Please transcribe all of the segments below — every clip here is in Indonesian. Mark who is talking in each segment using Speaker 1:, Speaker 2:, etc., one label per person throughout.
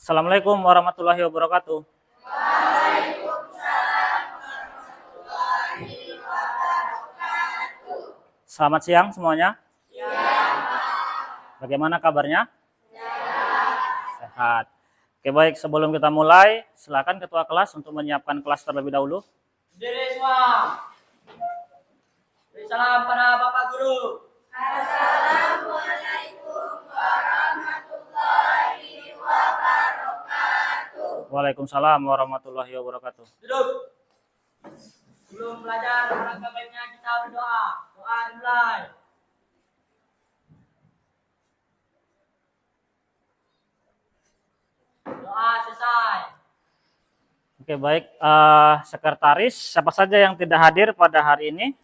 Speaker 1: Assalamualaikum warahmatullahi wabarakatuh. Selamat siang semuanya. Bagaimana kabarnya? Sehat. Oke, baik, sebelum kita mulai, silakan ketua kelas untuk menyiapkan kelas terlebih dahulu.
Speaker 2: Berdiri semua. Beri salam pada Bapak Guru.
Speaker 3: Assalamualaikum warahmatullahi wabarakatuh.
Speaker 1: Waalaikumsalam warahmatullahi wabarakatuh.
Speaker 2: Duduk. Sebelum belajar, alangkah baiknya kita berdoa. Doa dimulai. Doa selesai.
Speaker 1: Oke, baik, sekretaris, siapa saja yang tidak hadir pada hari ini?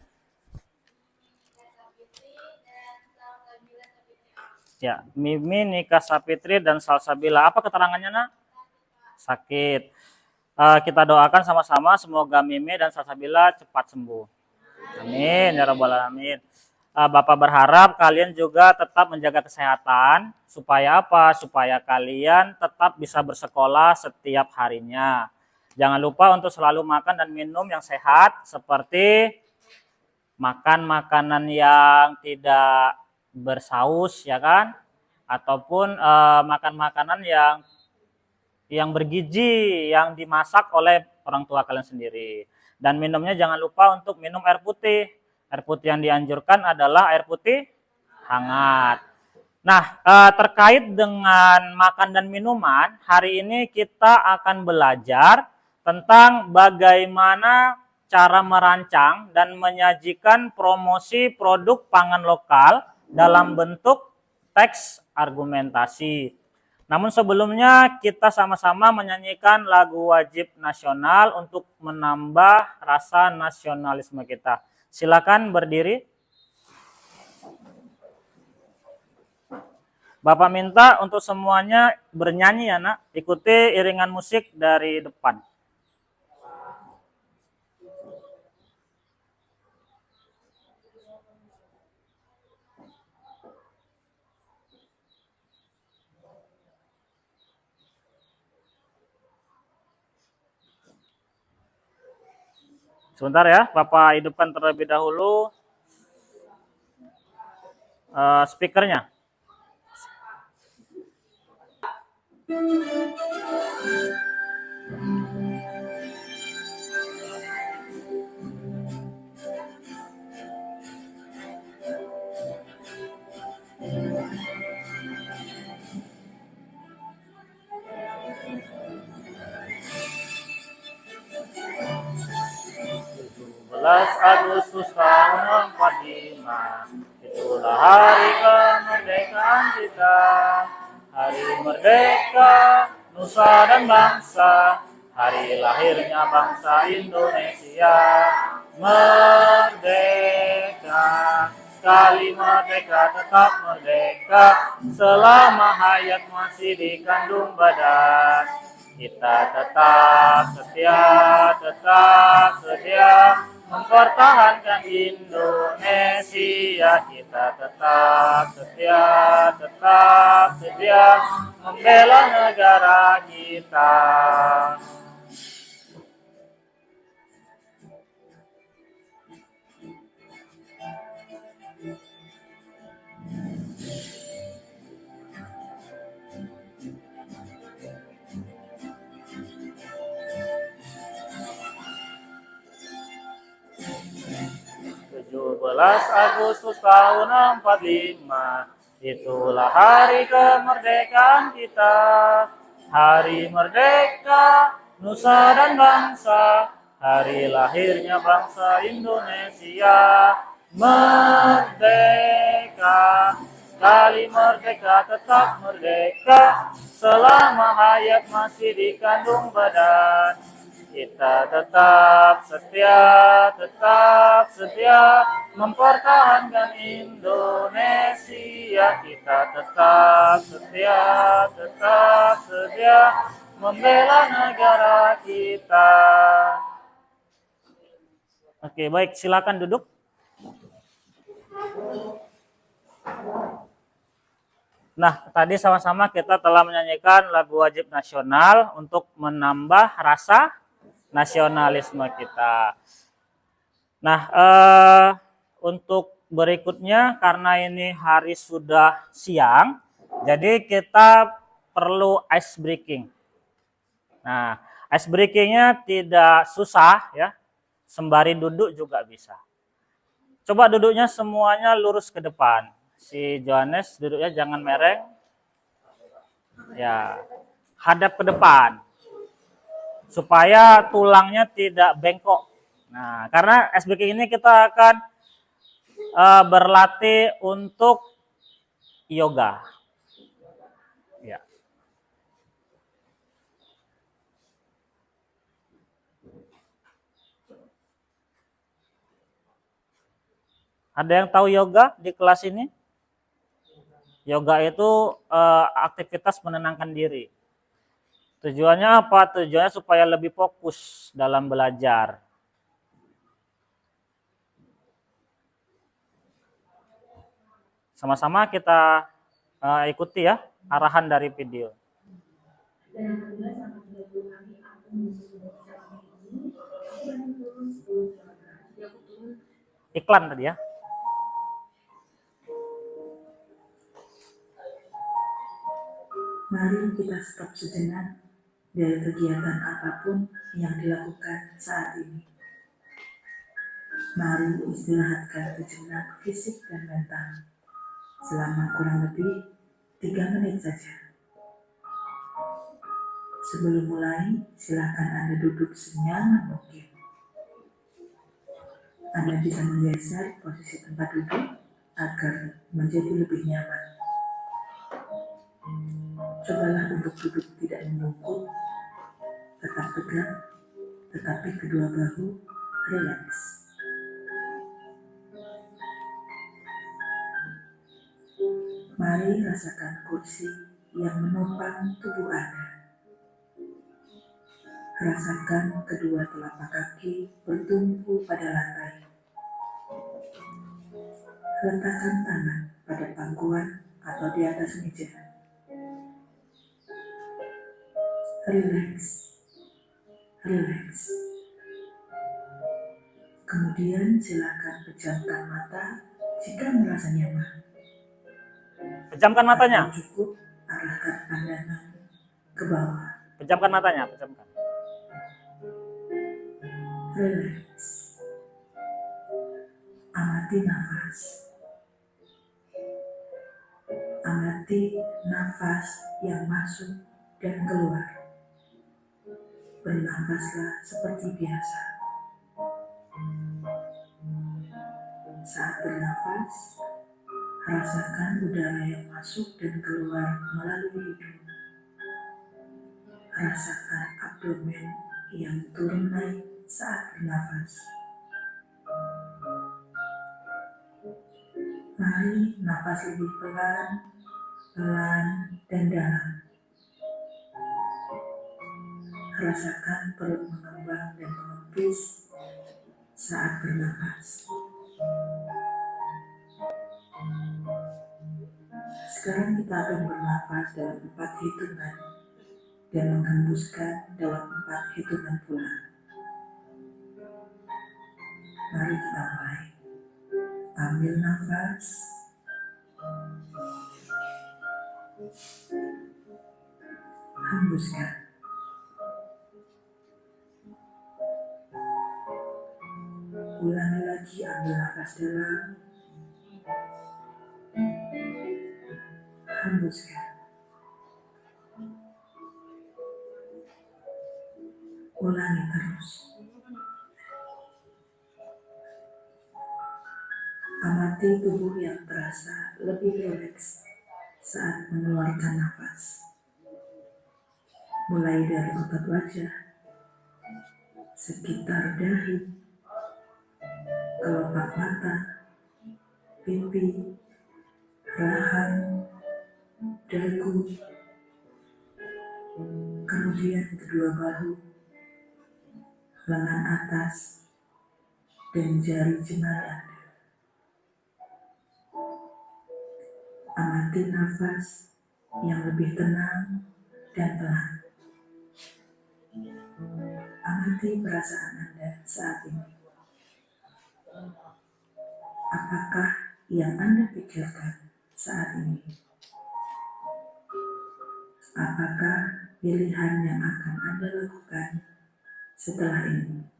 Speaker 1: Ya, Mimi, Nika Sapitri, dan Salsabila. Apa keterangannya, nak? Sakit. Kita doakan sama-sama semoga Mimi dan Salsabila cepat sembuh. Amin, ya rabbal alamin. Bapak berharap kalian juga tetap menjaga kesehatan. Supaya apa? Supaya kalian tetap bisa bersekolah setiap harinya. Jangan lupa untuk selalu makan dan minum yang sehat, seperti makan makanan yang tidak bersaus, ya kan? Ataupun makan makanan yang bergizi, yang dimasak oleh orang tua kalian sendiri. Dan minumnya jangan lupa untuk minum air putih. Air putih yang dianjurkan adalah air putih hangat. Nah, terkait dengan makan dan minuman, hari ini kita akan belajar tentang bagaimana cara merancang dan menyajikan promosi produk pangan lokal dalam bentuk teks argumentasi. Namun sebelumnya kita sama-sama menyanyikan lagu wajib nasional untuk menambah rasa nasionalisme kita. Silakan berdiri. Bapak minta untuk semuanya bernyanyi ya, nak. Ikuti iringan musik dari depan. Sebentar ya, Bapak hidupkan terlebih dahulu speakernya. Agustus tahun 45, itulah hari kemerdekaan kita. Hari merdeka, nusa dan bangsa, hari lahirnya bangsa Indonesia. Merdeka, sekali merdeka tetap merdeka, selama hayat masih dikandung badan. Kita tetap setia mempertahankan Indonesia. Kita tetap setia membela negara kita. Agustus tahun 45, itulah hari kemerdekaan kita. Hari merdeka, nusa dan bangsa, hari lahirnya bangsa Indonesia. Merdeka, sekali merdeka tetap merdeka, selama hayat masih dikandung badan. Kita tetap setia mempertahankan Indonesia. Kita tetap setia membela negara kita. Oke, baik, silakan duduk. Nah, tadi sama-sama kita telah menyanyikan lagu wajib nasional untuk menambah rasa nasionalisme kita. Nah, untuk berikutnya karena ini hari sudah siang, jadi kita perlu ice breaking. Nah, ice breakingnya tidak susah ya, sembari duduk juga bisa. Coba duduknya semuanya lurus ke depan. Si Johannes duduknya jangan mereng. Ya, hadap ke depan. Supaya tulangnya tidak bengkok. Nah, karena ice breaking ini kita akan berlatih untuk yoga. Ya. Ada yang tahu yoga di kelas ini? Yoga itu aktivitas menenangkan diri. Tujuannya apa? Tujuannya supaya lebih fokus dalam belajar. Sama-sama kita ikuti ya arahan dari video. Iklan tadi ya.
Speaker 3: Mari kita stop sejenak dari kegiatan apapun yang dilakukan saat ini. Mari istirahatkan sejenak fisik dan mental selama kurang lebih 3 menit saja. Sebelum mulai, silakan Anda duduk senyaman mungkin. Anda bisa menggeser posisi tempat duduk agar menjadi lebih nyaman. Cobalah untuk duduk tidak membungkuk, tetap tegak, tetapi kedua bahu rileks. Mari rasakan kursi yang menopang tubuh Anda. Rasakan kedua telapak kaki bertumpu pada lantai. Letakkan tangan pada pangkuan atau di atas meja. Rileks, rileks. Kemudian silakan pejamkan mata jika merasa nyaman.
Speaker 1: Pejamkan matanya.
Speaker 3: Atau cukup arahkan pandangan ke bawah.
Speaker 1: Pejamkan matanya, pejamkan.
Speaker 3: Rileks. Amati nafas. Amati nafas yang masuk dan keluar. Bernafaslah seperti biasa. Saat bernafas, rasakan udara yang masuk dan keluar melalui hidung. Rasakan abdomen yang turun naik saat bernafas. Mari nafas lebih pelan, pelan, dan dalam. Rasakan perut mengembang dan mengempis saat bernafas. Sekarang kita akan bernafas dalam 4 hitungan dan menghembuskan dalam 4 hitungan pula. Mari kita mulai. Ambil nafas. Hembuskan. Ulangi lagi, ambil nafas dalam. Hembuskan. Ulangi terus. Amati tubuh yang terasa lebih rileks saat mengeluarkan nafas. Mulai dari otot wajah, sekitar dahi, kelopak mata, pipi, rahang, dagu, kemudian kedua bahu, lengan atas, dan jari jemari Anda. Amati nafas yang lebih tenang dan pelan. Amati perasaan Anda saat ini. Apakah yang Anda pikirkan saat ini? Apakah pilihan yang akan Anda lakukan setelah ini?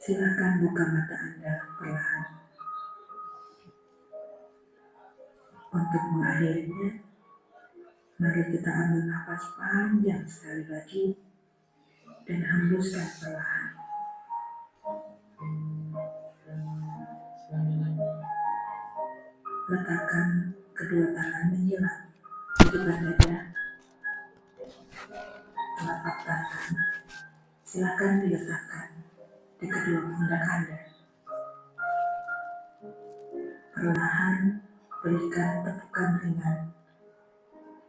Speaker 3: Silakan buka mata Anda perlahan. Untuk mengakhirinya, mari kita ambil nafas panjang sekali lagi dan hembuskan perlahan. Letakkan kedua tangan menyilang di depan dada. Telapak tangan silakan diletakkan di kedua pundak Anda. Perlahan berikan tepukan ringan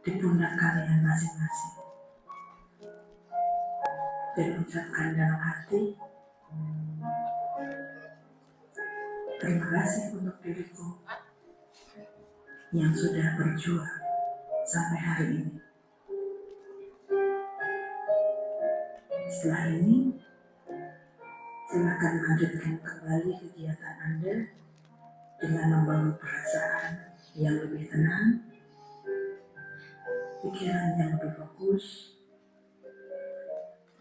Speaker 3: di pundak kalian masing-masing. Dan ucapkan dalam hati, terima kasih untuk diriku yang sudah berjuang sampai hari ini. Setelah ini, silakan lanjutkan kembali kegiatan Anda dengan membangun perasaan yang lebih tenang, pikiran yang lebih fokus,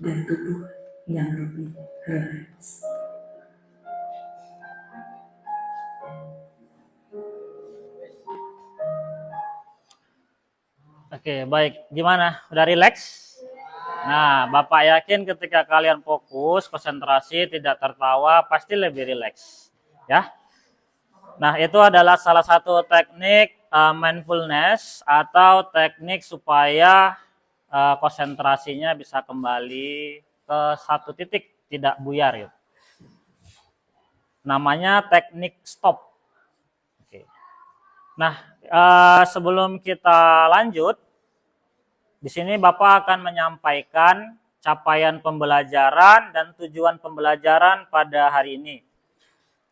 Speaker 3: dan tubuh yang lebih rileks.
Speaker 1: Oke, baik. Gimana? Udah rileks? Nah, Bapak yakin ketika kalian fokus, konsentrasi, tidak tertawa, pasti lebih rileks. Ya. Nah, itu adalah salah satu teknik mindfulness atau teknik supaya konsentrasinya bisa kembali ke satu titik, tidak buyar. Gitu. Namanya teknik stop. Oke. Nah, sebelum kita lanjut, di sini Bapak akan menyampaikan capaian pembelajaran dan tujuan pembelajaran pada hari ini.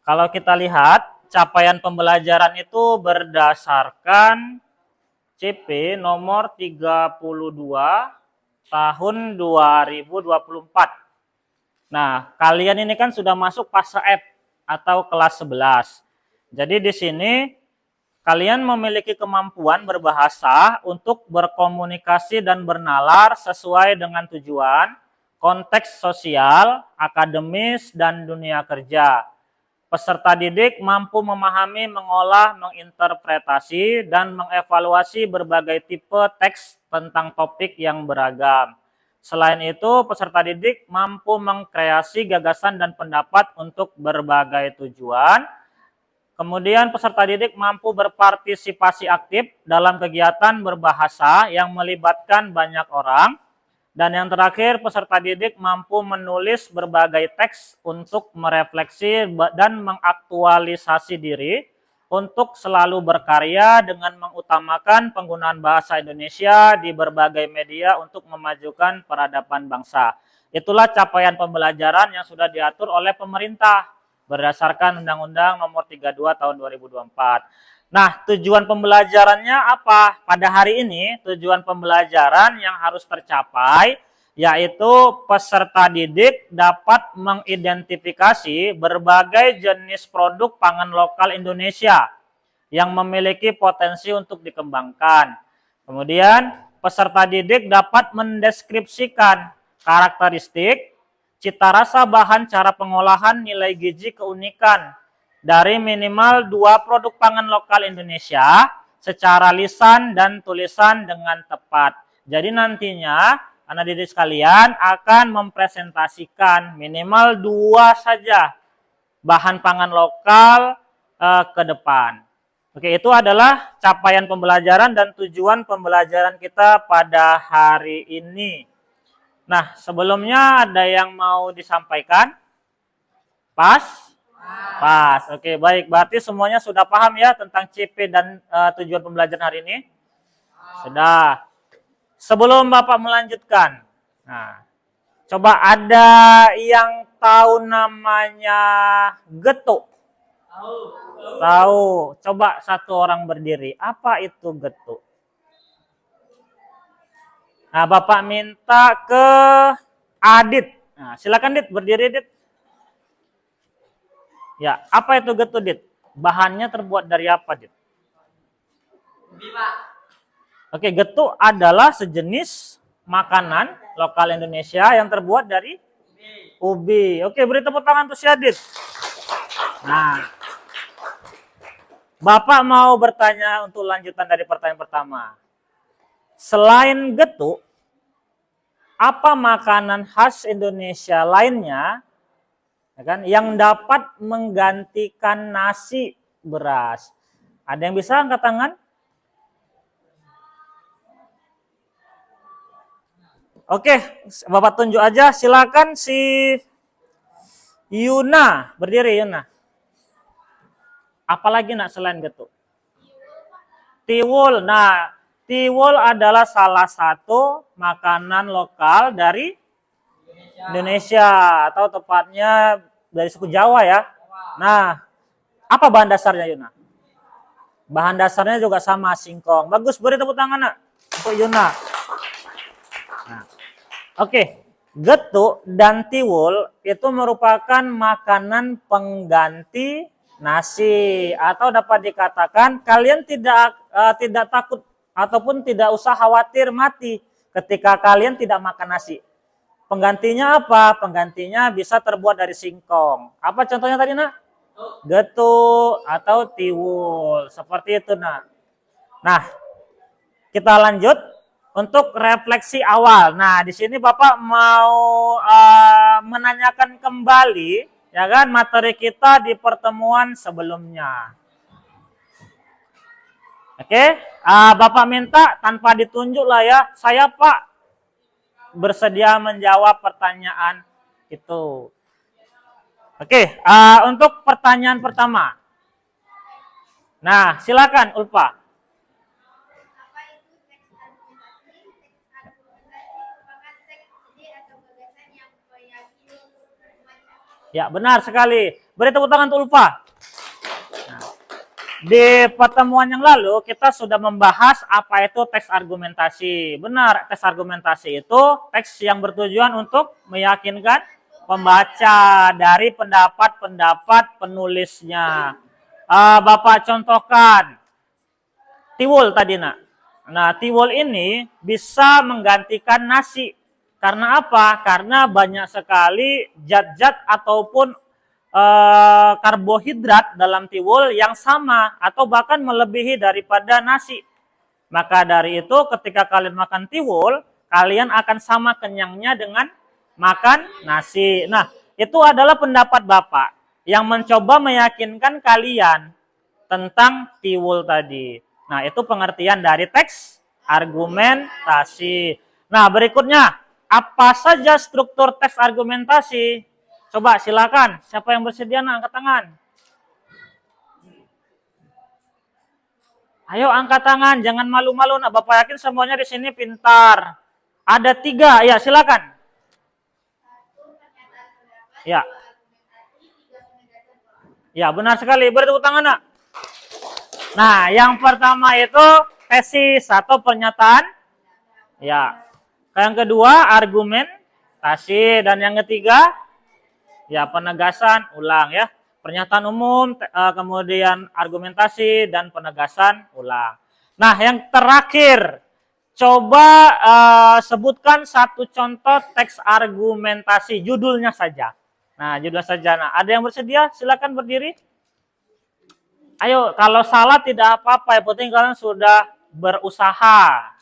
Speaker 1: Kalau kita lihat, capaian pembelajaran itu berdasarkan CP nomor 32 tahun 2024. Nah, kalian ini kan sudah masuk fase F atau kelas 11. Jadi di sini kalian memiliki kemampuan berbahasa untuk berkomunikasi dan bernalar sesuai dengan tujuan, konteks sosial, akademis, dan dunia kerja. Peserta didik mampu memahami, mengolah, menginterpretasi, dan mengevaluasi berbagai tipe teks tentang topik yang beragam. Selain itu, peserta didik mampu mengkreasi gagasan dan pendapat untuk berbagai tujuan. Kemudian peserta didik mampu berpartisipasi aktif dalam kegiatan berbahasa yang melibatkan banyak orang. Dan yang terakhir, peserta didik mampu menulis berbagai teks untuk merefleksi dan mengaktualisasi diri untuk selalu berkarya dengan mengutamakan penggunaan bahasa Indonesia di berbagai media untuk memajukan peradaban bangsa. Itulah capaian pembelajaran yang sudah diatur oleh pemerintah berdasarkan Undang-Undang Nomor 32 Tahun 2024. Nah, tujuan pembelajarannya apa? Pada hari ini, tujuan pembelajaran yang harus tercapai yaitu peserta didik dapat mengidentifikasi berbagai jenis produk pangan lokal Indonesia yang memiliki potensi untuk dikembangkan. Kemudian, peserta didik dapat mendeskripsikan karakteristik, cita rasa bahan, cara pengolahan, nilai gizi, keunikan dari minimal 2 produk pangan lokal Indonesia secara lisan dan tulisan dengan tepat. Jadi nantinya anak didik sekalian akan mempresentasikan minimal 2 saja bahan pangan lokal ke depan. Oke, itu adalah capaian pembelajaran dan tujuan pembelajaran kita pada hari ini. Nah, sebelumnya ada yang mau disampaikan? Pas? Pas. Oke, baik. Berarti semuanya sudah paham ya tentang CP dan tujuan pembelajaran hari ini? Sudah. Sebelum Bapak melanjutkan, nah, coba ada yang tahu namanya getuk?
Speaker 2: Tahu.
Speaker 1: Tahu. Coba satu orang berdiri. Apa itu getuk? Nah, Bapak minta ke Adit. Nah, silakan Dit, berdiri Dit. Ya, apa itu getuk Dit? Bahannya terbuat dari apa Dit?
Speaker 2: Ubi, Pak.
Speaker 1: Oke, getuk adalah sejenis makanan lokal Indonesia yang terbuat dari
Speaker 2: Ubi.
Speaker 1: ubi. Oke, beri tepuk tangan untuk si Adit. Nah, Bapak mau bertanya untuk lanjutan dari pertanyaan pertama. Selain getuk, apa makanan khas Indonesia lainnya ya kan, yang dapat menggantikan nasi beras? Ada yang bisa angkat tangan? Oke, Bapak tunjuk aja. Silakan si Yuna, berdiri Yuna. Apalagi nak selain getuk? Tiwul. Nah, tiwul adalah salah satu makanan lokal dari Indonesia atau tepatnya dari suku Jawa ya. Nah, apa bahan dasarnya Yuna? Bahan dasarnya juga sama, singkong. Bagus, beri tepuk tangan nak untuk Yuna. Nah, oke, getuk dan tiwul itu merupakan makanan pengganti nasi, atau dapat dikatakan kalian tidak takut ataupun tidak usah khawatir mati ketika kalian tidak makan nasi. Penggantinya apa? Penggantinya bisa terbuat dari singkong. Apa contohnya tadi nak? Getuk atau tiwul, seperti itu nak. Nah, kita lanjut untuk refleksi awal. Nah, di sini Bapak mau menanyakan kembali ya kan materi kita di pertemuan sebelumnya. Oke, Bapak minta tanpa ditunjuk lah ya. Saya Pak bersedia menjawab pertanyaan itu. Oke, untuk pertanyaan pertama. Nah, silakan Ulfa. Ya, benar sekali. Beri tepuk tangan untuk Ulfa. Nah, di pertemuan yang lalu kita sudah membahas apa itu teks argumentasi. Benar, teks argumentasi itu teks yang bertujuan untuk meyakinkan pembaca dari pendapat-pendapat penulisnya. Bapak contohkan tiwul tadi nak. Nah, tiwul ini bisa menggantikan nasi. Karena apa? Karena banyak sekali zat-zat ataupun karbohidrat dalam tiwul yang sama atau bahkan melebihi daripada nasi. Maka dari itu ketika kalian makan tiwul, kalian akan sama kenyangnya dengan makan nasi. Nah, itu adalah pendapat Bapak yang mencoba meyakinkan kalian tentang tiwul tadi. Nah, itu pengertian dari teks argumentasi. Nah, berikutnya, apa saja struktur teks argumentasi? Coba silakan, siapa yang bersedia nak angkat tangan? Ayo angkat tangan, jangan malu-malu nak. Bapak yakin semuanya di sini pintar. Ada 3, ya silakan. Ya. Ya, benar sekali. Beri tepuk tangan nak. Nah, yang pertama itu tesis atau pernyataan. Ya. Yang kedua argumentasi, dan yang ketiga ya penegasan ulang ya. Pernyataan umum, kemudian argumentasi dan penegasan ulang. Nah, yang terakhir coba sebutkan satu contoh teks argumentasi, judulnya saja. Nah, judul saja. Nah, ada yang bersedia? Silakan berdiri. Ayo, kalau salah tidak apa-apa, yang penting kalian sudah berusaha.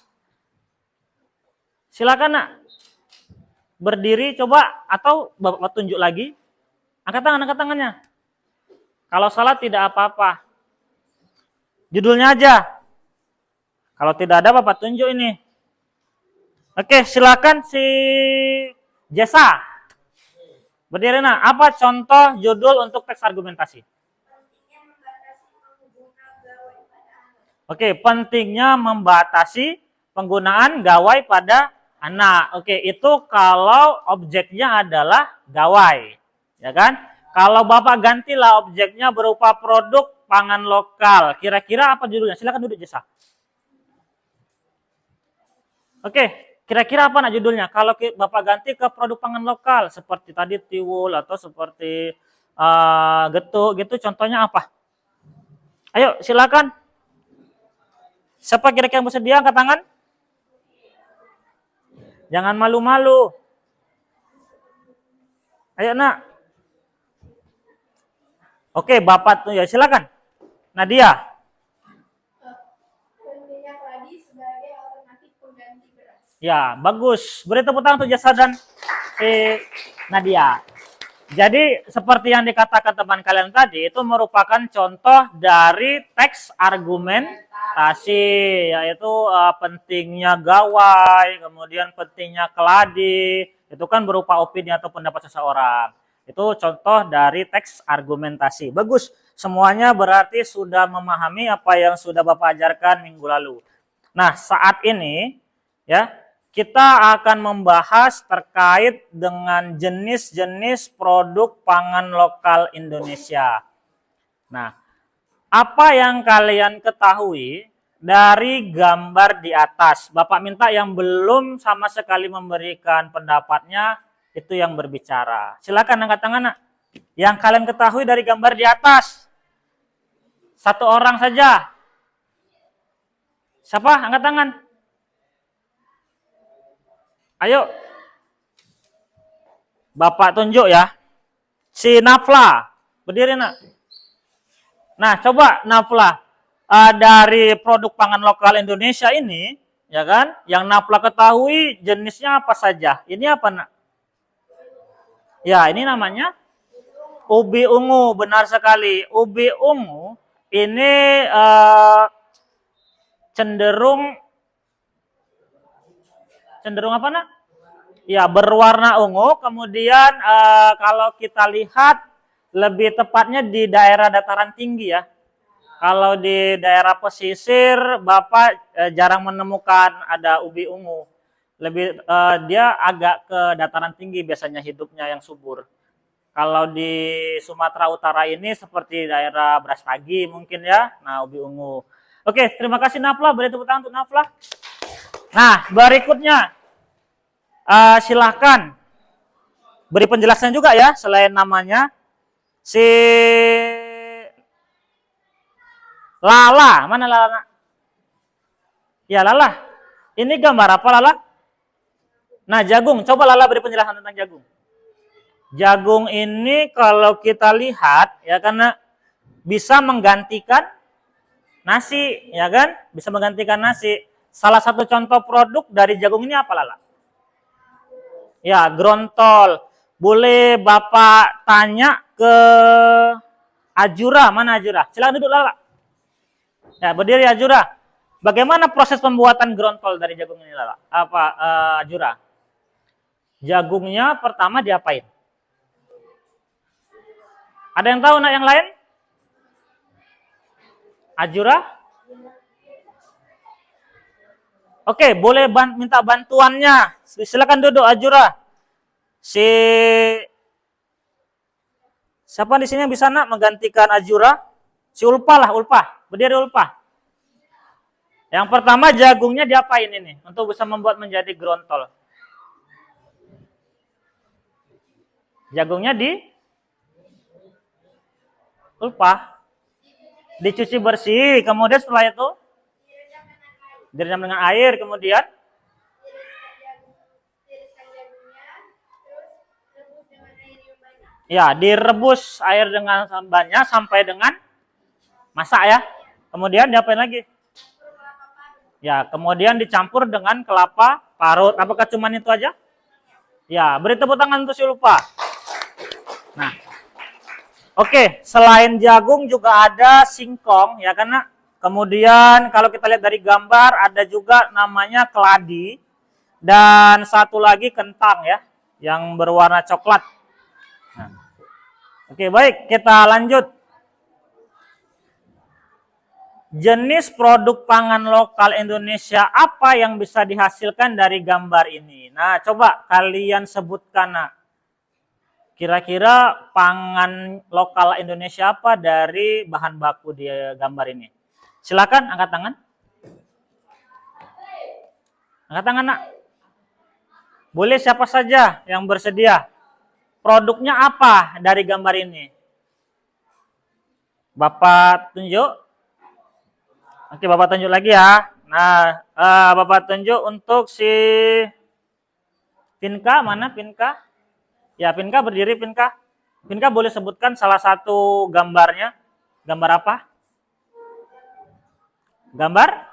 Speaker 1: Silakan nak. Berdiri coba atau Bapak tunjuk lagi. Angkat tangannya. Kalau salah tidak apa-apa. Judulnya aja. Kalau tidak ada Bapak tunjuk ini. Oke, silakan si Jessa. Berdiri nak. Apa contoh judul untuk teks argumentasi? Oke, pentingnya membatasi penggunaan gawai pada anak. Oke, itu kalau objeknya adalah gawai. Ya kan? Kalau Bapak gantilah objeknya berupa produk pangan lokal. Kira-kira apa judulnya? Silakan duduk, Jesa. Oke, kira-kira apa nak judulnya? Kalau Bapak ganti ke produk pangan lokal, seperti tadi tiwul atau seperti getuk gitu, contohnya apa? Ayo, silakan. Siapa kira-kira yang bersedia angkat tangan? Jangan malu-malu. Ayo, Nak. Oke, Bapak tuh ya, silakan. Nadia.
Speaker 4: Minyak keladi sebagai alternatif pengganti beras.
Speaker 1: Ya, bagus. Beri tepuk tangan untuk Jasa dan Nadia. Jadi seperti yang dikatakan teman kalian tadi, itu merupakan contoh dari teks argumentasi, yaitu pentingnya gawai, kemudian pentingnya keladi, itu kan berupa opini atau pendapat seseorang. Itu contoh dari teks argumentasi. Bagus, semuanya berarti sudah memahami apa yang sudah Bapak ajarkan minggu lalu. Nah, saat ini ya, kita akan membahas terkait dengan jenis-jenis produk pangan lokal Indonesia. Nah, apa yang kalian ketahui dari gambar di atas? Bapak minta yang belum sama sekali memberikan pendapatnya, itu yang berbicara. Silakan angkat tangan, Nak. Yang kalian ketahui dari gambar di atas. Satu orang saja. Siapa? Angkat tangan. Ayo. Bapak tunjuk ya. Si Nafla. Berdiri, Nak. Nah, coba Nafla. Dari produk pangan lokal Indonesia ini, ya kan? Yang Nafla ketahui jenisnya apa saja? Ini apa, Nak? Ya, ini namanya ubi ungu. Benar sekali. Ubi ungu ini cenderung apa, Nak? Ya, berwarna ungu. Kemudian kalau kita lihat lebih tepatnya di daerah dataran tinggi ya. Kalau di daerah pesisir, Bapak jarang menemukan ada ubi ungu. Lebih dia agak ke dataran tinggi biasanya hidupnya yang subur. Kalau di Sumatera Utara ini seperti daerah Brastagi mungkin ya. Nah, ubi ungu. Oke, terima kasih Nafla. Beri tepuk tangan untuk Nafla. Nah, berikutnya silahkan beri penjelasan juga ya selain namanya. Si Lala, mana Lala? Ya Lala, ini gambar apa Lala? Nah jagung, coba Lala beri penjelasan tentang jagung. Jagung ini kalau kita lihat ya karena bisa menggantikan nasi, ya kan? Bisa menggantikan nasi. Salah satu contoh produk dari jagung ini apa Lala? Ya, grontol. Boleh Bapak tanya ke Ajura, mana Ajura? Silakan duduk Lala. Ya, berdiri Ajura. Bagaimana proses pembuatan grontol dari jagung ini Lala? Apa Ajura? Jagungnya pertama diapain? Ada yang tahu nak yang lain? Ajura? Oke, boleh minta bantuannya. Silakan duduk Ajura. Siapa di sini yang bisa nak menggantikan Ajura? Si Ulpa lah, Ulpa. Berdiri Ulpa. Yang pertama jagungnya diapain ini untuk bisa membuat menjadi grontol? Jagungnya Ulpa. Dicuci bersih, kemudian setelah itu direndam dengan air, kemudian ya direbus air dengan banyak sampai dengan masak ya. Kemudian diapain lagi? Ya, kemudian dicampur dengan kelapa parut. Apakah cuma itu aja? Ya, beri tepuk tangan untuk si Ulpa. Nah, oke, selain jagung juga ada singkong ya karena kemudian kalau kita lihat dari gambar ada juga namanya keladi dan satu lagi kentang ya yang berwarna coklat. Nah, oke, baik, kita lanjut. Jenis produk pangan lokal Indonesia apa yang bisa dihasilkan dari gambar ini? Nah, coba kalian sebutkan. Nah. Kira-kira pangan lokal Indonesia apa dari bahan baku di gambar ini? Silakan angkat tangan. Angkat tangan, Nak. Boleh siapa saja yang bersedia. Produknya apa dari gambar ini? Bapak tunjuk. Oke, Bapak tunjuk lagi ya. Nah, Bapak tunjuk untuk si Pinka, mana Pinka? Ya, Pinka berdiri, Pinka. Pinka boleh sebutkan salah satu gambarnya. Gambar apa? Gambar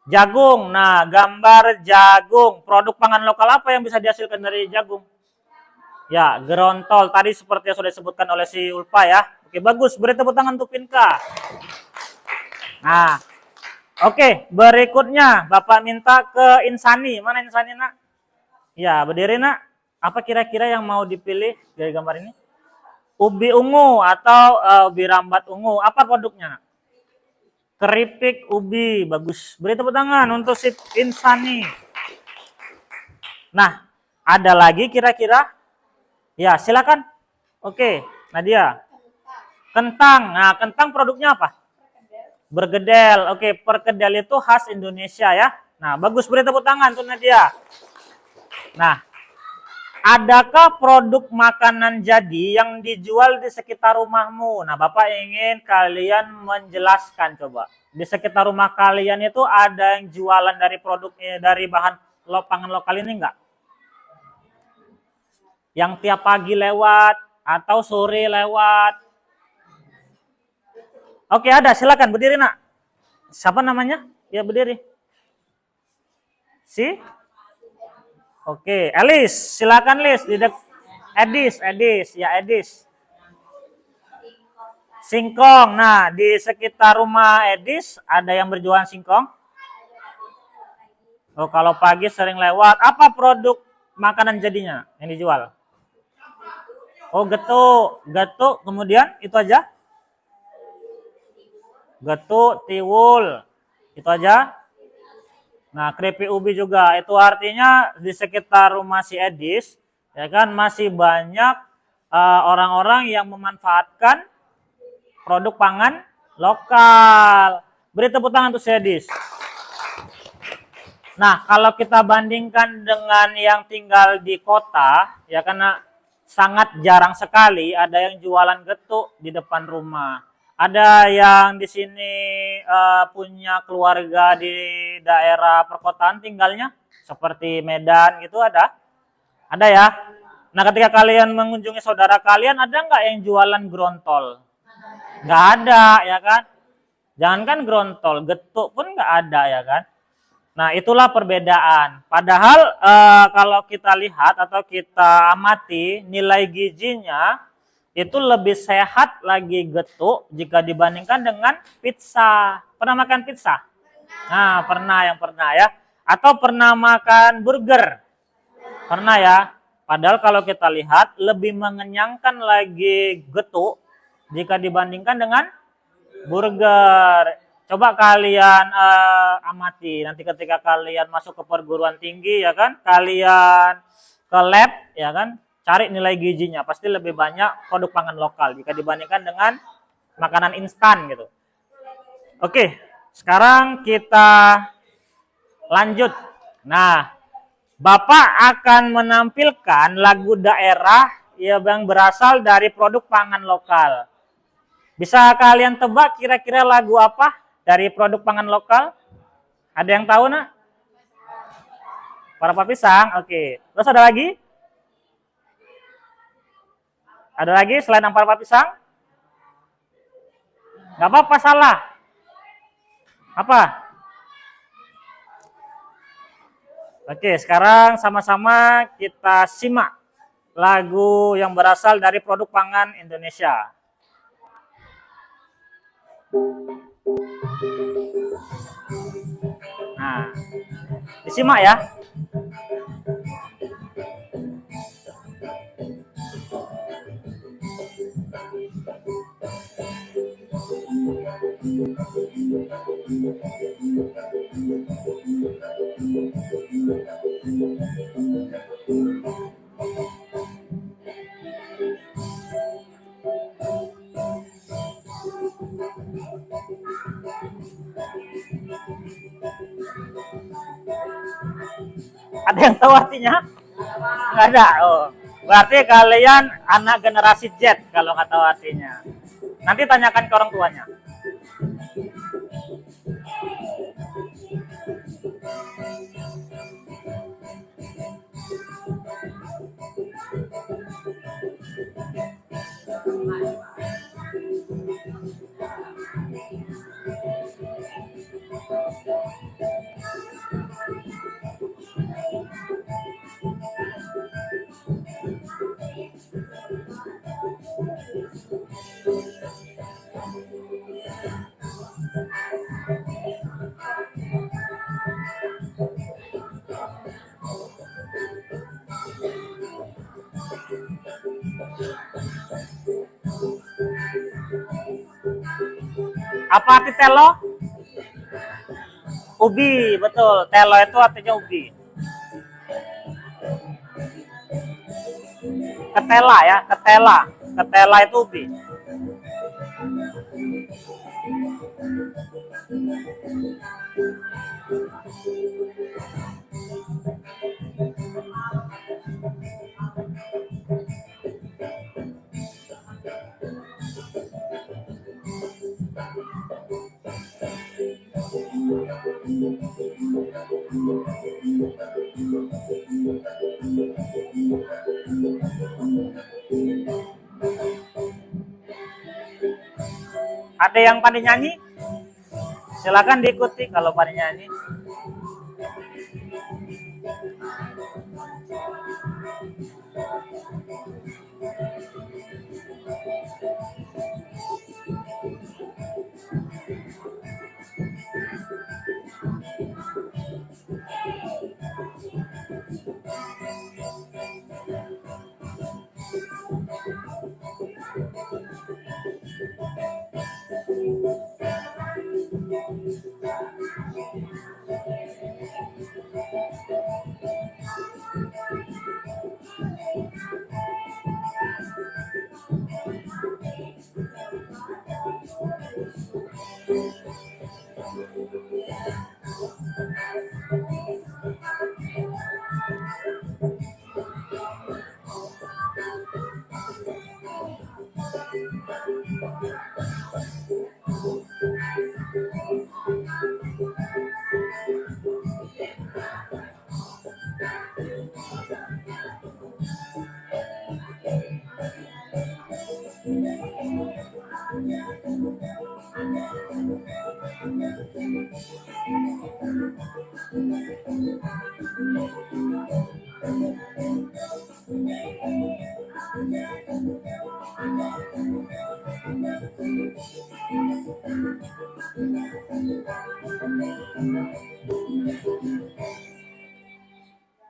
Speaker 1: jagung. Nah, gambar jagung. Produk pangan lokal apa yang bisa dihasilkan dari jagung? Ya, gerontol. Tadi seperti yang sudah disebutkan oleh si Ulfa ya. Oke, bagus. Beri tepuk tangan untuk Pinka. Nah, oke. Berikutnya, Bapak minta ke Insani. Mana Insani, Nak? Ya, berdiri, Nak. Apa kira-kira yang mau dipilih dari gambar ini? Ubi ungu atau ubi rambat ungu. Apa produknya? Keripik ubi. Bagus. Beri tepuk tangan untuk si Insani. Nah, ada lagi kira-kira? Ya, silakan. Oke, Nadia. Kentang. Nah, kentang produknya apa? Bergedel. Oke, perkedel itu khas Indonesia ya. Nah, bagus. Beri tepuk tangan untuk Nadia. Nah, adakah produk makanan jadi yang dijual di sekitar rumahmu? Nah, Bapak ingin kalian menjelaskan coba. Di sekitar rumah kalian itu ada yang jualan dari produk dari bahan pangan lokal ini enggak? Yang tiap pagi lewat atau sore lewat? Oke, ada. Silakan berdiri, Nak. Siapa namanya? Ya, berdiri. Si? Oke, Elis, silakan Lis. Edis, ya Edis. Singkong. Nah, di sekitar rumah Edis ada yang berjualan singkong? Oh, kalau pagi sering lewat. Apa produk makanan jadinya yang dijual? Oh, getuk. Getuk, kemudian itu aja? Getuk, tiwul. Itu aja? Nah, keripik ubi juga. Itu artinya di sekitar rumah si Edis, ya kan, masih banyak orang-orang yang memanfaatkan produk pangan lokal. Beri tepuk tangan untuk si Edis. Nah, kalau kita bandingkan dengan yang tinggal di kota, ya karena sangat jarang sekali ada yang jualan getuk di depan rumah. Ada yang di sini punya keluarga di daerah perkotaan tinggalnya, seperti Medan gitu ada? Ada ya? Nah, ketika kalian mengunjungi saudara kalian, ada nggak yang jualan gerontol? Nggak ada, ya kan? Jangankan gerontol, getuk pun nggak ada, ya kan? Nah, itulah perbedaan. Padahal kalau kita lihat atau kita amati, nilai gizinya itu lebih sehat lagi getuk jika dibandingkan dengan pizza. Pernah makan pizza? Nah, pernah ya. Atau pernah makan burger? Pernah ya. Padahal kalau kita lihat lebih mengenyangkan lagi getuk jika dibandingkan dengan burger. Coba kalian amati nanti ketika kalian masuk ke perguruan tinggi ya kan, kalian ke lab ya kan, cari nilai gizinya, pasti lebih banyak produk pangan lokal jika dibandingkan dengan makanan instan gitu. Oke, sekarang kita lanjut. Nah, Bapak akan menampilkan lagu daerah yang berasal dari produk pangan lokal. Bisa kalian tebak kira-kira lagu apa dari produk pangan lokal? Ada yang tahu, Nak? Parappa Pisang, oke. Terus ada lagi? Ada lagi selain Parappa Pisang? Gak apa-apa, salah. Apa? Oke, sekarang sama-sama kita simak lagu yang berasal dari produk pangan Indonesia. Nah, disimak ya. Ada yang tahu artinya? Nggak ada. Oh, berarti kalian anak generasi Z kalau nggak tahu artinya. Nanti tanyakan ke orang tuanya. Apa arti telo? Ubi, betul. Telo itu artinya ubi. Ketela ya, ketela. Ketela itu ubi. Ada yang pandai nyanyi? Silakan diikuti kalau pandai nyanyi.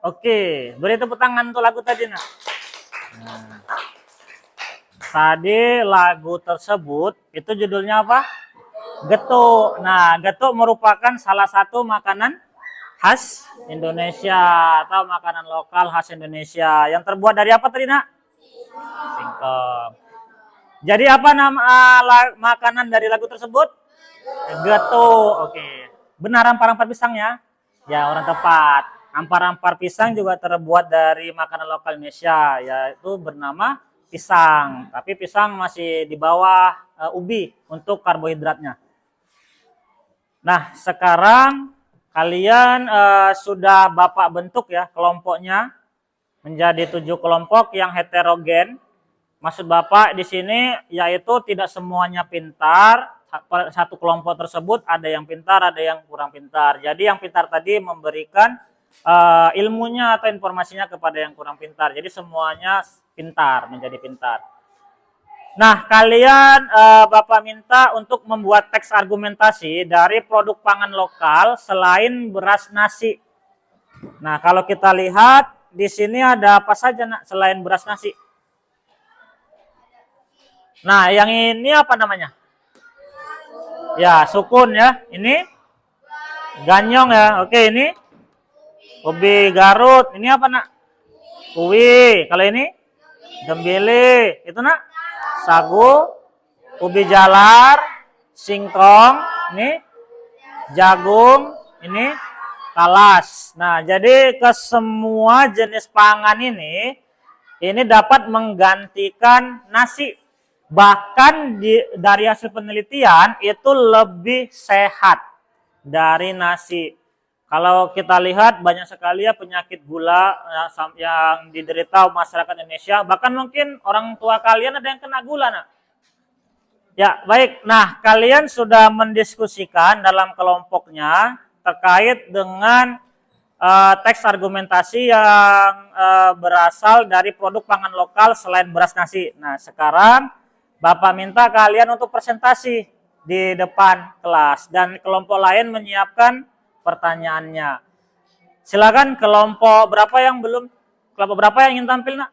Speaker 1: Oke, beri tepuk tangan untuk lagu tadi, nak. Nah, tadi lagu tersebut itu judulnya apa? Getuk. Nah, getuk merupakan salah satu makanan khas Indonesia atau makanan lokal khas Indonesia yang terbuat dari apa tadi, nak? Singkong. Jadi apa nama makanan dari lagu tersebut? Getuk. Oke. Benar ampar-ampar pisangnya? Ya, orang tepat. Ampar-ampar pisang juga terbuat dari makanan lokal Indonesia, yaitu bernama pisang. Tapi pisang masih di bawah ubi untuk karbohidratnya. Nah, sekarang kalian sudah Bapak bentuk ya kelompoknya menjadi 7 kelompok yang heterogen. Maksud Bapak di sini yaitu tidak semuanya pintar. Satu kelompok tersebut ada yang pintar, ada yang kurang pintar. Jadi yang pintar tadi memberikan ilmunya atau informasinya kepada yang kurang pintar. Jadi semuanya pintar, menjadi pintar. Nah, kalian Bapak minta untuk membuat teks argumentasi dari produk pangan lokal selain beras nasi. Nah, kalau kita lihat di sini ada apa saja, nak, selain beras nasi? Nah, yang ini apa namanya? Ya, sukun ya. Ini ganyong ya. Oke, ini ubi Garut. Ini apa, nak? Uwi. Kalau ini gembele. Itu, nak? Sagu, ubi jalar, singkong, ini jagung, ini talas. Nah, jadi ke semua jenis pangan ini dapat menggantikan nasi. Bahkan dari hasil penelitian itu lebih sehat dari nasi. Kalau kita lihat banyak sekali ya penyakit gula yang diderita masyarakat Indonesia. Bahkan mungkin orang tua kalian ada yang kena gula. Nah. Ya, baik. Nah, kalian sudah mendiskusikan dalam kelompoknya terkait dengan teks argumentasi yang berasal dari produk pangan lokal selain beras nasi. Nah, sekarang Bapak minta kalian untuk presentasi di depan kelas dan kelompok lain menyiapkan pertanyaannya. Silakan kelompok berapa yang belum? Kelompok berapa yang ingin tampil, Nak?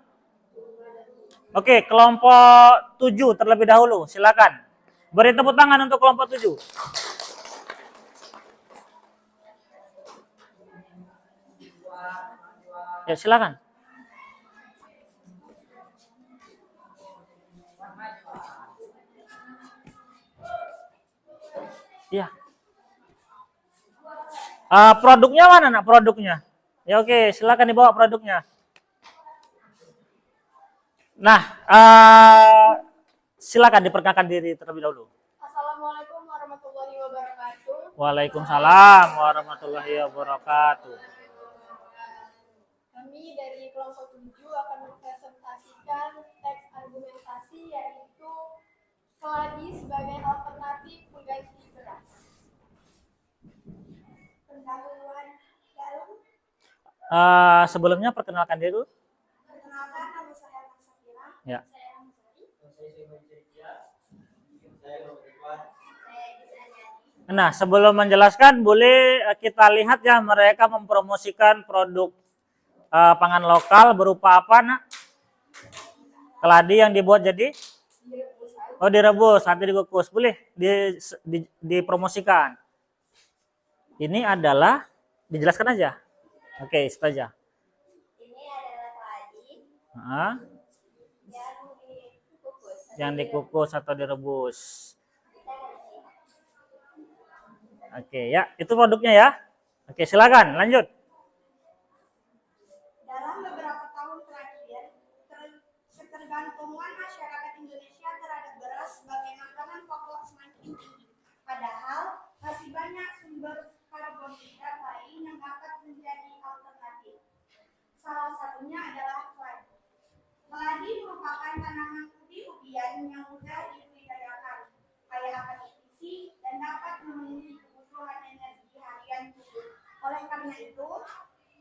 Speaker 1: Oke, kelompok 7 terlebih dahulu. Silakan. Beri tepuk tangan untuk kelompok 7. Ya, silakan. Iya. Produknya mana, Nak? Produknya. Ya, oke, silakan dibawa produknya. Nah, silakan diperkenalkan diri terlebih dahulu.
Speaker 4: Assalamualaikum warahmatullahi wabarakatuh.
Speaker 1: Waalaikumsalam warahmatullahi wabarakatuh.
Speaker 4: Kami dari kelompok 7 akan mempresentasikan teks argumentasi yaitu keladi sebagai alternatif pengganti beras. Pendahuluan dalam.
Speaker 1: Sebelumnya perkenalkan diri dulu.
Speaker 4: Perkenalkan, nama saya Safira.
Speaker 1: Ya.
Speaker 4: Saya Hamzari.
Speaker 1: Nah, sebelum menjelaskan, boleh kita lihat ya mereka mempromosikan produk pangan lokal berupa apa, Nak? Keladi yang dibuat jadi? Oh, direbus, nanti dikukus. Boleh dipromosikan. Ini adalah, dijelaskan aja. Oke, saja.
Speaker 4: Ini adalah keladi
Speaker 1: Yang dikukus atau direbus. Oke, ya, itu produknya ya. Oke, silakan, lanjut.
Speaker 4: Dalam beberapa tahun terakhir, ketergantungan masyarakat Indonesia terhadap beras sebagai makanan pokok semakin tinggi. Padahal masih banyak sumber karbohidrat lain yang dapat menjadi alternatif. Salah satunya adalah keladi. Keladi merupakan tanaman umbi-umbian yang mudah dibudidayakan, kaya akan nutrisi dan dapat memenuhi kebutuhan energi harian tubuh. Oleh karena itu,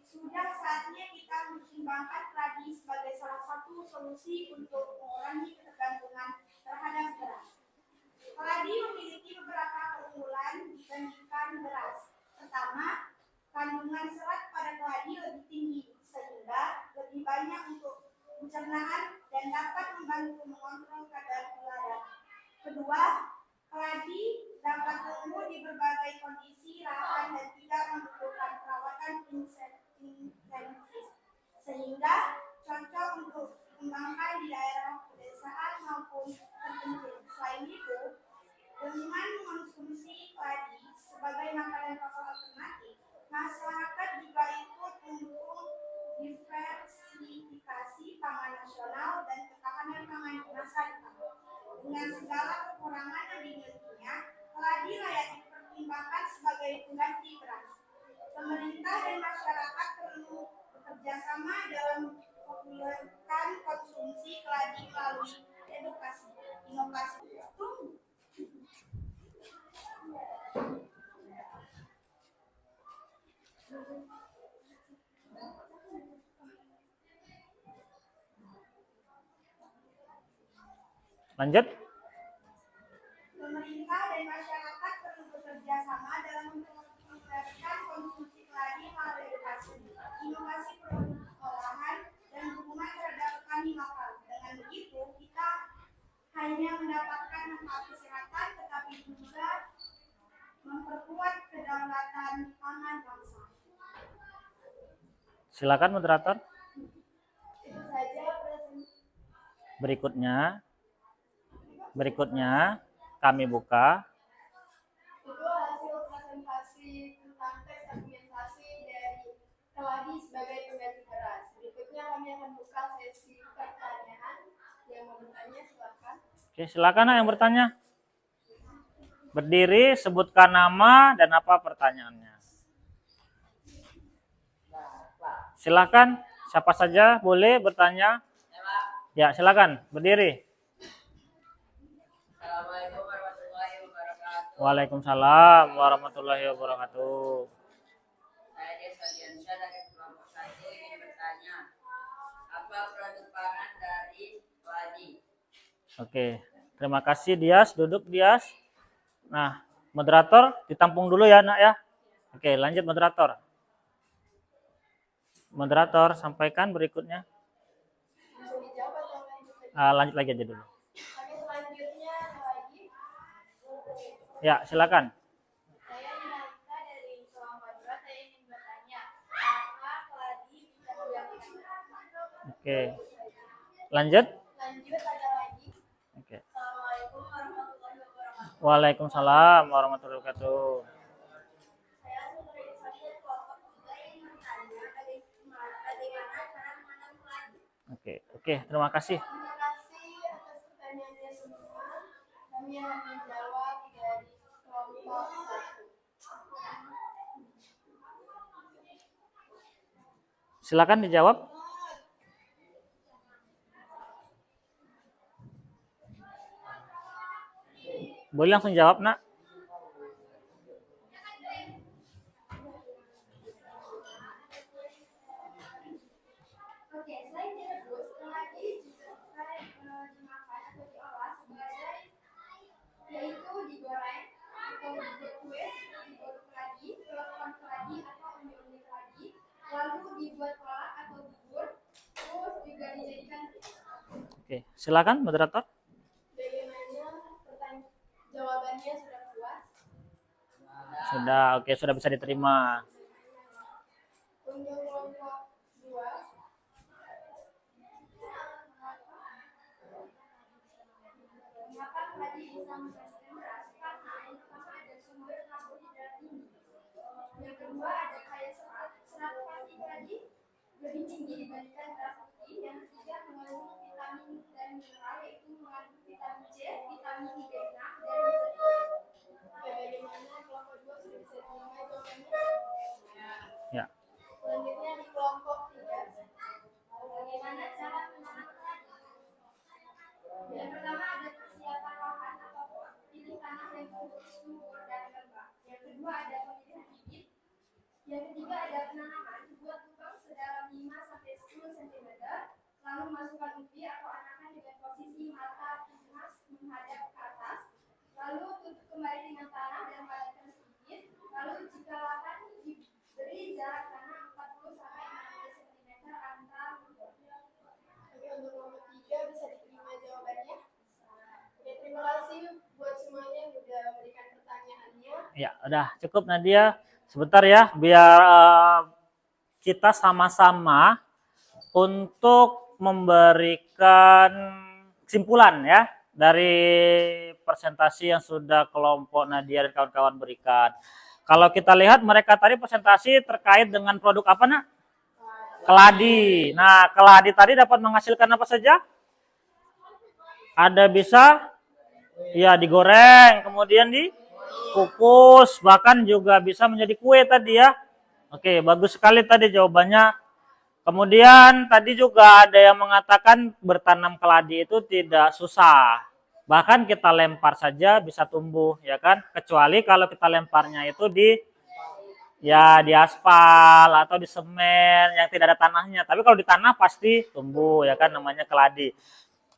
Speaker 4: sudah saatnya kita mempertimbangkan keladi sebagai salah satu solusi untuk mengurangi ketergantungan terhadap beras. Keladi memiliki beberapa keunggulan dibandingkan beras. Pertama, kandungan serat pada keladi lebih tinggi sehingga lebih banyak untuk pencernaan dan dapat membantu mengontrol kadar gula darah. Kedua, keladi dapat tumbuh di berbagai kondisi lahan dan tidak membutuhkan perawatan intensif, sehingga cocok untuk dikembangkan di daerah pedesaan maupun terpencil. Selain itu, dengan mengonsumsi keladi sebagai makanan pokok alternatif, masyarakat juga ikut mendukung diversifikasi pangan nasional dan ketahanan pangan di masa depan. Dengan segala kekurangan yang dimilikinya, keladi layak dipertimbangkan sebagai pengganti beras. Pemerintah dan masyarakat perlu bekerja sama dalam mempopulerkan konsumsi keladi melalui edukasi, inovasi.
Speaker 1: Lanjut.
Speaker 4: Pemerintah dan masyarakat perlu bekerja sama dalam mempopulerkan konsumsi keladi melalui edukasi, inovasi produk olahan, dan dukungan terhadap petani lokal. Dengan begitu, kita hanya mendapatkan manfaat kesehatan, tetapi juga memperkuat kedaulatan pangan bangsa.
Speaker 1: Silakan moderator.
Speaker 4: Itu saja presentasi.
Speaker 1: Berikutnya kami buka Oke, silakan yang bertanya. Berdiri, sebutkan nama dan apa pertanyaannya. Silakan, siapa saja boleh bertanya. Ya, silakan, berdiri.
Speaker 2: Assalamualaikum warahmatullahi wabarakatuh.
Speaker 1: Waalaikumsalam warahmatullahi wabarakatuh.
Speaker 2: Saya Desa Diansyah dari kelompok 1 ingin bertanya, apa produk pangan dari keladi?
Speaker 1: Oke, terima kasih Dias, duduk Dias. Nah, moderator ditampung dulu ya nak ya. Oke, lanjut moderator. Moderator, sampaikan berikutnya. Lanjut lagi aja dulu. Ya, silakan.
Speaker 4: Saya Dinalita dari kelompok 2. Saya ingin bertanya, apa keladi bisa dilakukan?
Speaker 1: Oke. Lanjut.
Speaker 4: Lanjut ada lagi.
Speaker 1: Oke.
Speaker 4: Assalamualaikum warahmatullahi wabarakatuh.
Speaker 1: Waalaikumsalam warahmatullahi wabarakatuh.
Speaker 4: Saya Putri Isari dari kelompok 3 ingin bertanya bagaimana cara menanam keladi.
Speaker 1: Oke, terima kasih.
Speaker 4: Terima kasih atas pertanyaannya semua. Kami akan menjawab dari kelompok 1.
Speaker 1: Silakan dijawab. Boleh langsung jawab, nak.
Speaker 4: Oke, selain direbus, keladi juga bisa dimakan atau diolah sebagai yaitu digoreng atau dibuat kue seperti bolu keladi, kelopak keladi atau undi-undi keladi, lalu dibuat kolak atau bubur, terus juga dijadikan.
Speaker 1: Oke, silakan moderator.
Speaker 4: Bagaimana jawabannya sudah puas?
Speaker 1: Sudah, oke, sudah bisa diterima.
Speaker 4: Untuk kelompok 2, mengapa keladi bisa menghasilkan beras? Karena yang pertama ada sumber karbohidrat tinggi. Yang kedua ada kaya serat. Serat pati keladi lebih tinggi dibandingkan beras putih. Yang ketiga mengandung vitamin dan mineral yaitu mengandung vitamin C, vitamin B6 dan zat. Bagaimana kelompok 2 sudah bisa diterima jawabannya?
Speaker 1: Ya.
Speaker 4: Selanjutnya di kelompok 3, bagaimana cara menanam keladi? Yang pertama ada persiapan lahan atau pot, pilih tanah yang cukup subur dan lembab. Yang kedua ada pemilihan bibit. Yang ketiga ada penanaman, buat lubang sedalam 5-10 cm, lalu masukkan ubi atau anakan dengan posisi mata tunas menghadap ke atas, lalu tutup kembali dengan tanah dan padatkan sedikit. Lalu jika lahan diberi jarak tanah 40-60 cm antar lubang. Oke, untuk nomor 3 bisa diterima jawabannya. Oke, terima kasih buat semuanya yang sudah memberikan pertanyaannya.
Speaker 1: Ya, udah cukup Nadia. Sebentar ya, biar kita sama-sama untuk memberikan kesimpulan ya dari presentasi yang sudah kelompok Nadia dan kawan-kawan berikan. Kalau kita lihat mereka tadi presentasi terkait dengan produk apa, nak? Keladi. Nah, keladi tadi dapat menghasilkan apa saja? Ada bisa ya digoreng, kemudian dikukus, bahkan juga bisa menjadi kue tadi ya. Oke, bagus sekali tadi jawabannya. Kemudian tadi juga ada yang mengatakan bertanam keladi itu tidak susah. Bahkan kita lempar saja bisa tumbuh, ya kan? Kecuali kalau kita lemparnya itu di aspal atau di semen yang tidak ada tanahnya. Tapi kalau di tanah pasti tumbuh, ya kan, namanya keladi.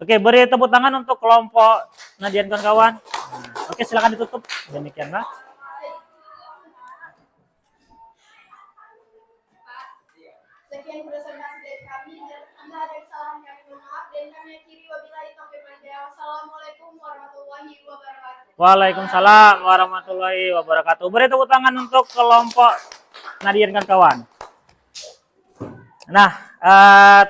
Speaker 1: Oke, beri tepuk tangan untuk kelompok Nadia dan kawan-kawan. Oke, silakan ditutup. Demikianlah.
Speaker 4: Sekian presentasi dari kami, dan bila ada kesalahan kami mohon maaf, dan kami akhiri wabillahi taufiq wal hidayah. Wassalamualaikum warahmatullahi wabarakatuh.
Speaker 1: Waalaikumsalam warahmatullahi wabarakatuh. Beri tepuk tangan untuk kelompok Nadia dan kawan. Nah,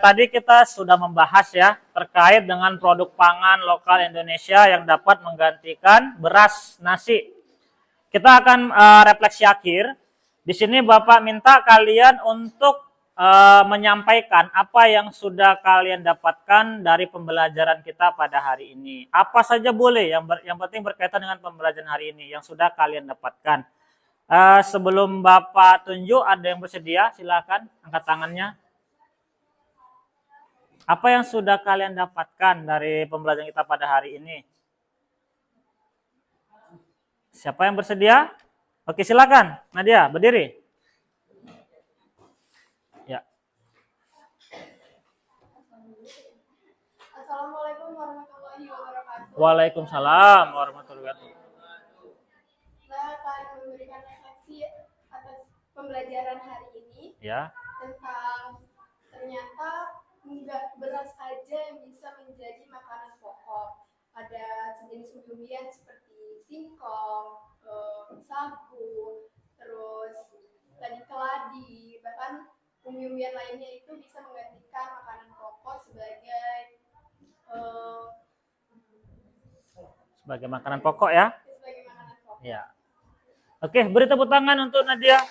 Speaker 1: tadi kita sudah membahas ya terkait dengan produk pangan lokal Indonesia yang dapat menggantikan beras nasi. Kita akan refleksi akhir. Di sini Bapak minta kalian untuk menyampaikan apa yang sudah kalian dapatkan dari pembelajaran kita pada hari ini. Apa saja boleh, yang penting berkaitan dengan pembelajaran hari ini yang sudah kalian dapatkan. Sebelum Bapak tunjuk, ada yang bersedia? Silakan angkat tangannya. Apa yang sudah kalian dapatkan dari pembelajaran kita pada hari ini? Siapa yang bersedia? Oke, silakan. Nadia, berdiri. Ya.
Speaker 4: Assalamualaikum warahmatullahi wabarakatuh.
Speaker 1: Waalaikumsalam warahmatullahi wabarakatuh.
Speaker 4: Saya akan memberikan refleksi atas pembelajaran hari ini
Speaker 1: Ya.
Speaker 4: tentang ternyata enggak beras aja yang bisa menjadi makanan pokok. Ada sejenis umbi-umbian seperti singkong, sagu, terus tadi keladi, bahkan umbi-umbian lainnya itu bisa menggantikan makanan pokok sebagai
Speaker 1: Makanan pokok ya.
Speaker 4: sebagai makanan pokok.
Speaker 1: Ya. Oke, beri tepuk tangan untuk Nadia.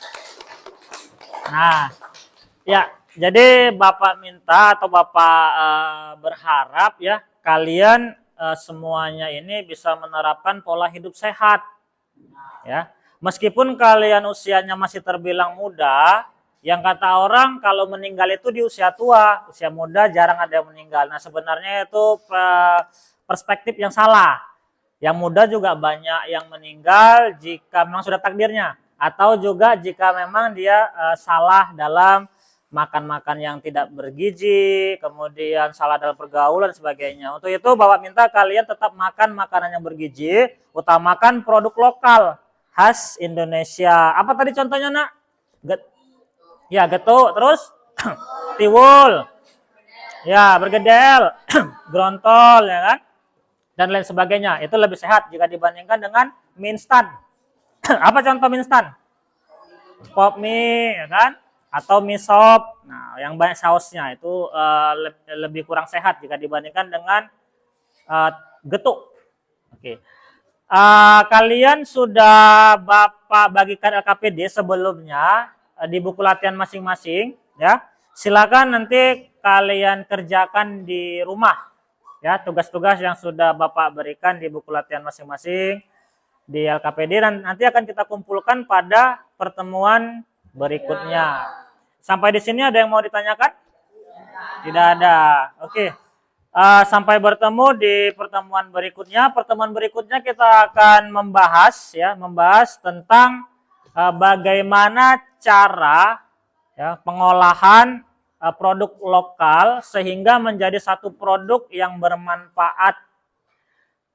Speaker 1: Nah, ya, jadi Bapak minta atau Bapak berharap ya kalian semuanya ini bisa menerapkan pola hidup sehat. Ya. Meskipun kalian usianya masih terbilang muda, yang kata orang kalau meninggal itu di usia tua, usia muda jarang ada yang meninggal. Nah, sebenarnya itu perspektif yang salah. Yang muda juga banyak yang meninggal jika memang sudah takdirnya, atau juga jika memang dia salah dalam makan-makan yang tidak bergizi, kemudian salah dalam pergaulan dan sebagainya. Untuk itu Bapak minta kalian tetap makan makanan yang bergizi, utamakan produk lokal khas Indonesia. Apa tadi contohnya, Nak? Ya, getuk, terus tiwul. Ya, bergedel, grontol ya kan? Dan lain sebagainya. Itu lebih sehat jika dibandingkan dengan mie instan. Apa contoh mie instan? Pop mie, ya kan? Atau mie sop. Nah, yang banyak sausnya itu lebih kurang sehat jika dibandingkan dengan getuk. Oke. Kalian sudah Bapak bagikan LKPD sebelumnya di buku latihan masing-masing, ya. Silakan nanti kalian kerjakan di rumah. Ya, tugas-tugas yang sudah Bapak berikan di buku latihan masing-masing di LKPD dan nanti akan kita kumpulkan pada pertemuan berikutnya. Sampai di sini ada yang mau ditanyakan? Tidak ada. Oke. Sampai bertemu di pertemuan berikutnya. Pertemuan berikutnya kita akan membahas tentang bagaimana cara ya, pengolahan produk lokal sehingga menjadi satu produk yang bermanfaat.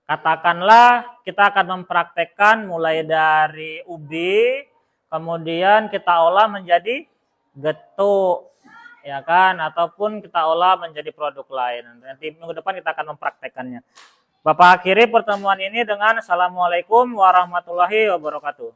Speaker 1: Katakanlah kita akan mempraktekkan mulai dari ubi, kemudian kita olah menjadi getuk, ya kan, ataupun kita olah menjadi produk lain. Nanti minggu depan kita akan mempraktekkannya. Bapak akhiri pertemuan ini dengan Assalamualaikum warahmatullahi wabarakatuh.